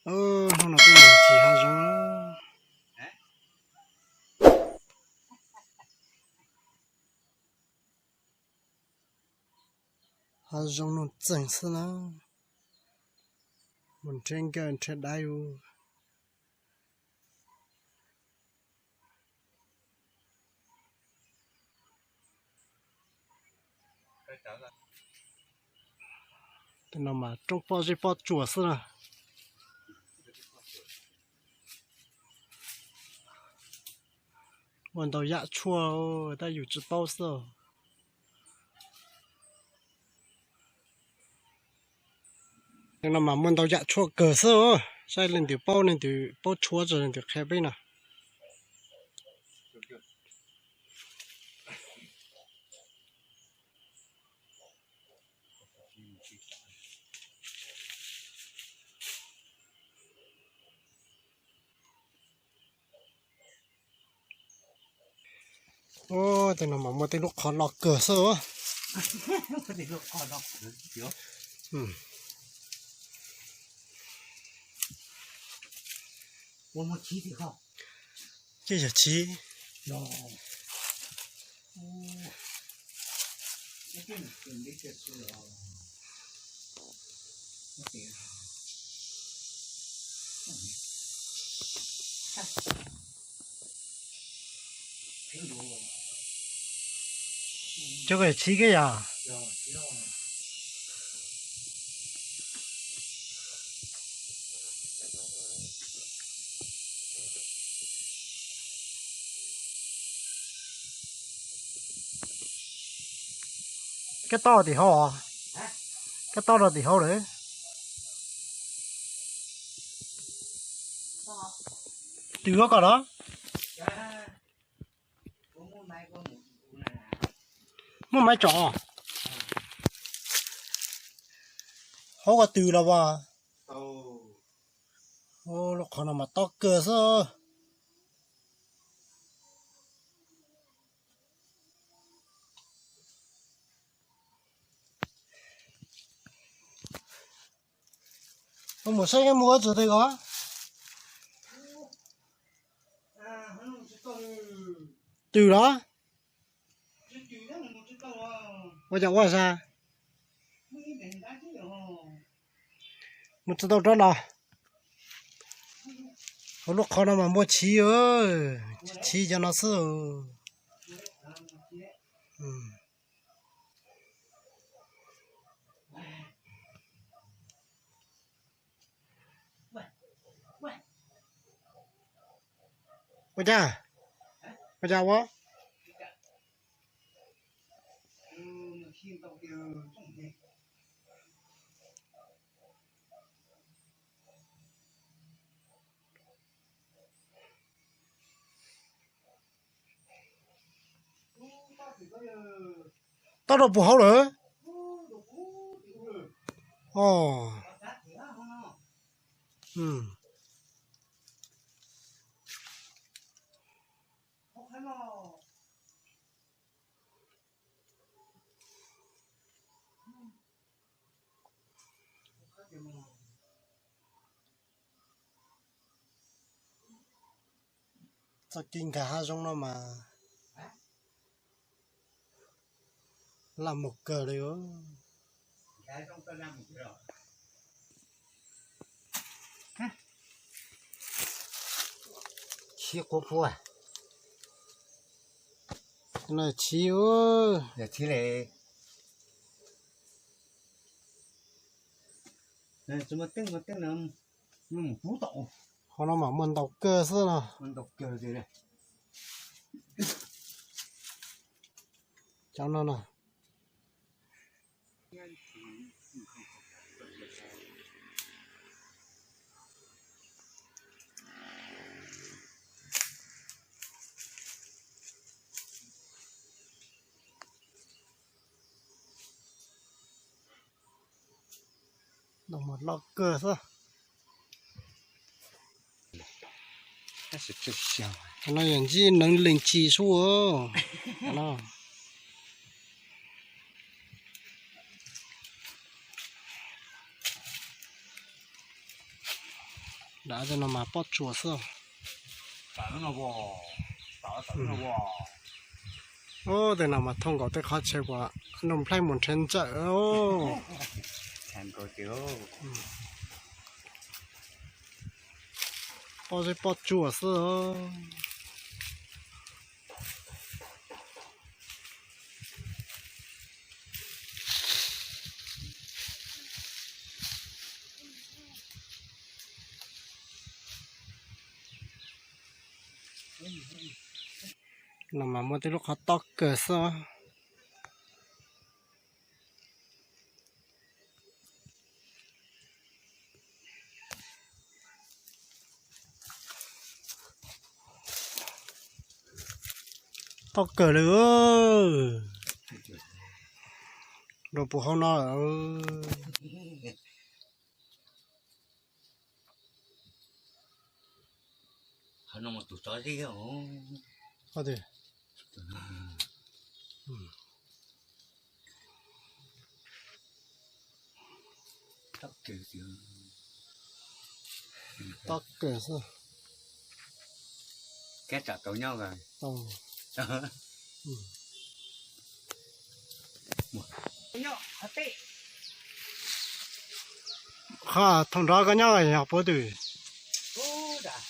Nó cũng chỉ hai giống hai giống nó chẳng sao nó mình trên cái trên đáy thì nó mà trong bao nhiêu bao chuột sao nè mình tàu dạ chua taอยู่จุด bao sao nhưng mà mình tàu dạ chua cỡ sao sai lên từ bao chua rồi lên từ khe bên nè ô thì nó mà một cái lúc khó lọt cỡ sao thì lúc còn đọc được một chi thì không cái gì chi rồi cái chuẩn bị chết rồi cho cái chi cái à cái to thì ho cái to là thì ho đấy từ đó cả đó mua máy trọ họ có từ là ba ô nó còn mà to cơ sao ông một say cái mua rồi đây có từ đó bây giờ qua sao một chỗ đâu đó nào hồi lúc khó mà mua chi ơi chi cho nó sợ bây giờ quá tao đâu bù hậu nữa ồ sao kinh cả hai trong nó mà làm một cờ đấy chi cô phu à này chi ơi giờ chi này này chúng một tiếng nữa mình phú tổ họ nó mà mình đọc cơ sao nào mình đọc kiểu gì này cháu nó nào đọc một lọ cơ sao cái sự chết sao nóอย่างgì能领技术哦nó đã cho nó mà bót chùa sơ Tao nó bò, tao nó bò. ô để nào mà thông có tới khó chơi quá nông play một chân chợ ô Thành có chiếu. bao giờ bót chùa sơ nào mà mua tới lúc họ to cỡ sơ to cỡ nữa đồ bù không nói Hắn nó một tụt chó gì không? có thể Tóc kiểu kiểu. to cỡ sơ Kết trả tấu nhau rồi. tông Nhau, hả tệ. ha thông ra cái nhau này học bữa từ Ô đã.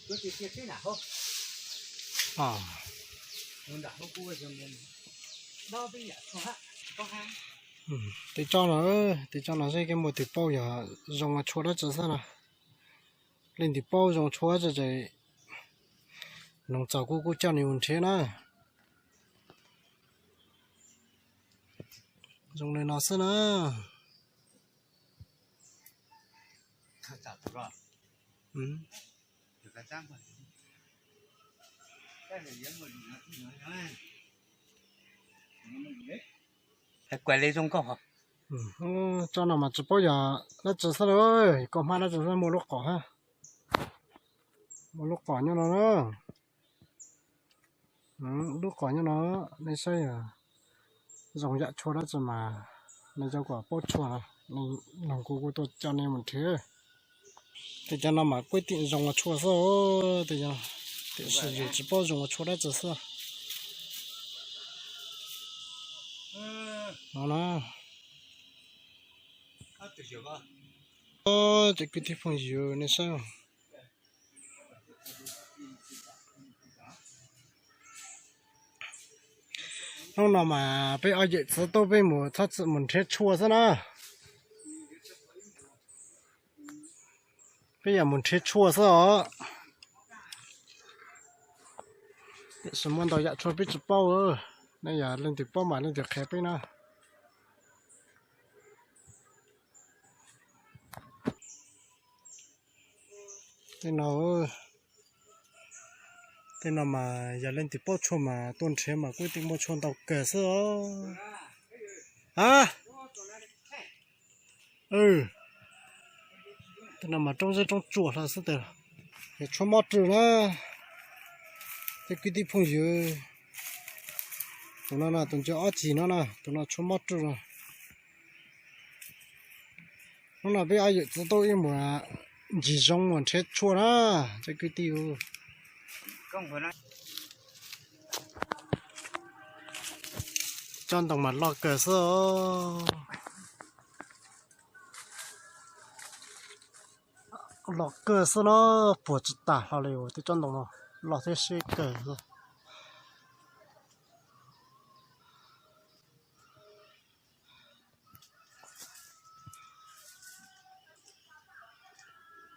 Tôi chỉ thiệt thế nào không? à Nó đã không cua rồi mình. Đó bây giờ có hang. để cho nó sẽ cái một tí bao giờ dùng mà chua đó chứ sao nào lên tí bao dùng chua cho chạy nông giáo cô cho nhiều thế nữa dùng này nó sao nữa Thật thật rồi. Được cái trang vậy. Cái này giống mình nói. Phải quay lên trong cỏ. cho nó mà chỉ bao giờ nó chỉ sao rồi còn mà nó chỉ sao một lúc cỏ ha một lúc cỏ như nó nữa lúc cỏ như nó này xây à dùng dạ chua đó chứ mà này cho quả bột chua này nông cô tôi cho nên một thứ thì cho nó mà quyết định dùng chua sao thì cho thì sử dụng chỉ bao dùng chua đó chứ sao nó thì cái thì phong dừa này sao lúc nào mà bây giờ chỉ tôi bây một thật sự mình chết chua sao nữa bây giờ mình chết chua sao什么都要做被子包哦，那呀，恁就包嘛，恁就开背呢。thế nào mà giờ lên thì bao chua mà tuần chế mà quyết định bao chua tàu kể sao à thế nào mà trong chuột là sao được để cho mót rồi đó thế quyết định phong dừa tụi nó là tụi cho ớt gì nó nè tụi nó cho mót rồi nó là bây giờ tôi em mà chỉ trong một chết chua đó thế quyết định Không phải nói. cho đồng mặt lọt cờ sơ lọt cờ sơ nó bùa chít tả là liều thì cho đồng nó lọt thế sẽ cờ rồi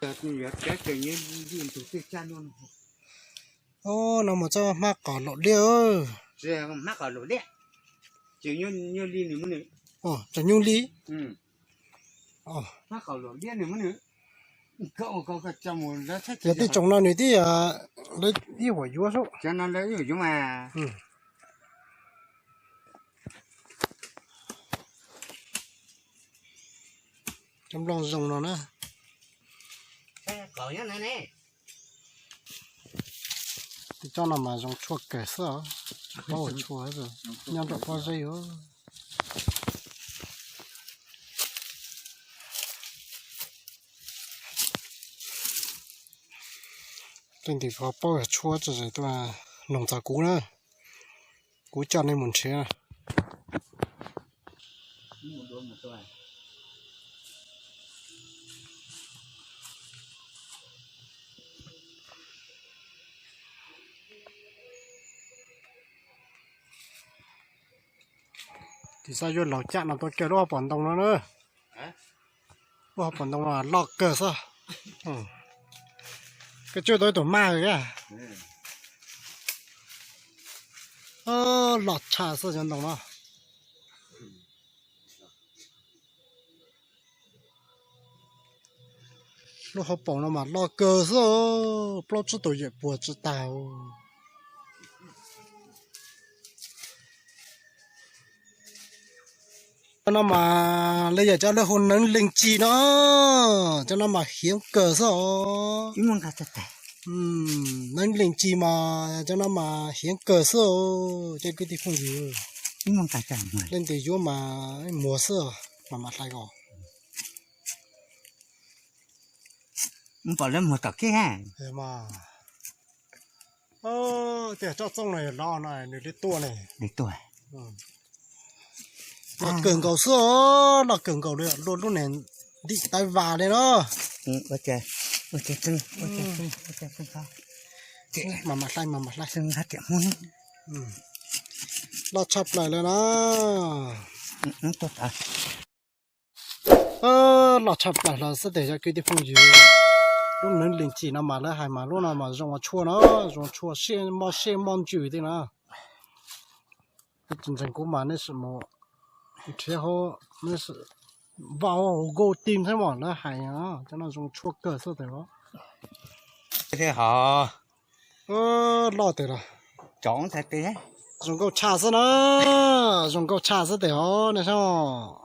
Cái kiểu như điện tử tiết cha luôn. ô nó một cho mắc cỏ lọt liều Rồi mắc ở lỗ đen. Chỉ như đi nữa nữa. cho nhung lý Mắc ở lỗ đen nữa nữa. Cậu cái trong một đó thích. giờ thì trồng nó nữa thì lấy đi quả dúa số Cho nó lấy rồi chúng mà. trong lòng rồng nó nè Cậu nhá này nè. thì cho nó mà dùng chua kể sơ bao chua rồi nhắm được bao giây nữa trên thì có bao chua cho rồi tôi là nông gia cũ nữa cũ cho nên muốn chơi một đôi một đôi thì sao vô lò chạm làm tôi kêu nó bẩn đông nó nữa nó bẩn đông là lọ cờ sao cái chỗ tôi tổ ma rồi à lọt trà sao chân đồng nó nó học bỏ nó mà lo cơ sao lo chút tuổi dễ buồn chút tao cho nó mà bây giờ cho nó hôn nâng linh chi nó cho nó mà hiếm cờ sao chỉ muốn cả tệ nâng linh chi mà cho nó mà hiếm cờ sao chơi cái gì không gì chỉ muốn cả tệ mà lên từ chỗ mà mùa sữa mà mặt lại gò muốn bỏ lên một tập kia ha thế mà thì cho trong này lo này để tua này để tuổi là cường cầu sữa là cường cầu đấy luôn luôn này đi tay vào đây nó ok tưng không mà mặt lại tưng hạt kẹo muốn lo chập lạiเลยnó tốt à lo chập lại là sẽ để cho cái địa phương gì lúc nướng linh chỉ nó mà lấy hai mà lúc nào mà dùng chua xe mòn chửi thế nào cái chân chân của mà nó是么thế họ nó是vào go tìm thấy mà nó hay à cho nó dùng chua cơ sao thế đó thế họ lo thế là chọn thật thế dùng câu trà sao nó dùng câu trà sao thế đó này sao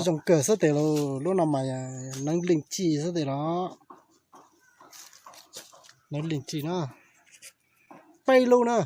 dùng cờ sao thế luôn lúc nào mà nâng linh chi sao thế đó nâng linh chi nữa bay luôn nữa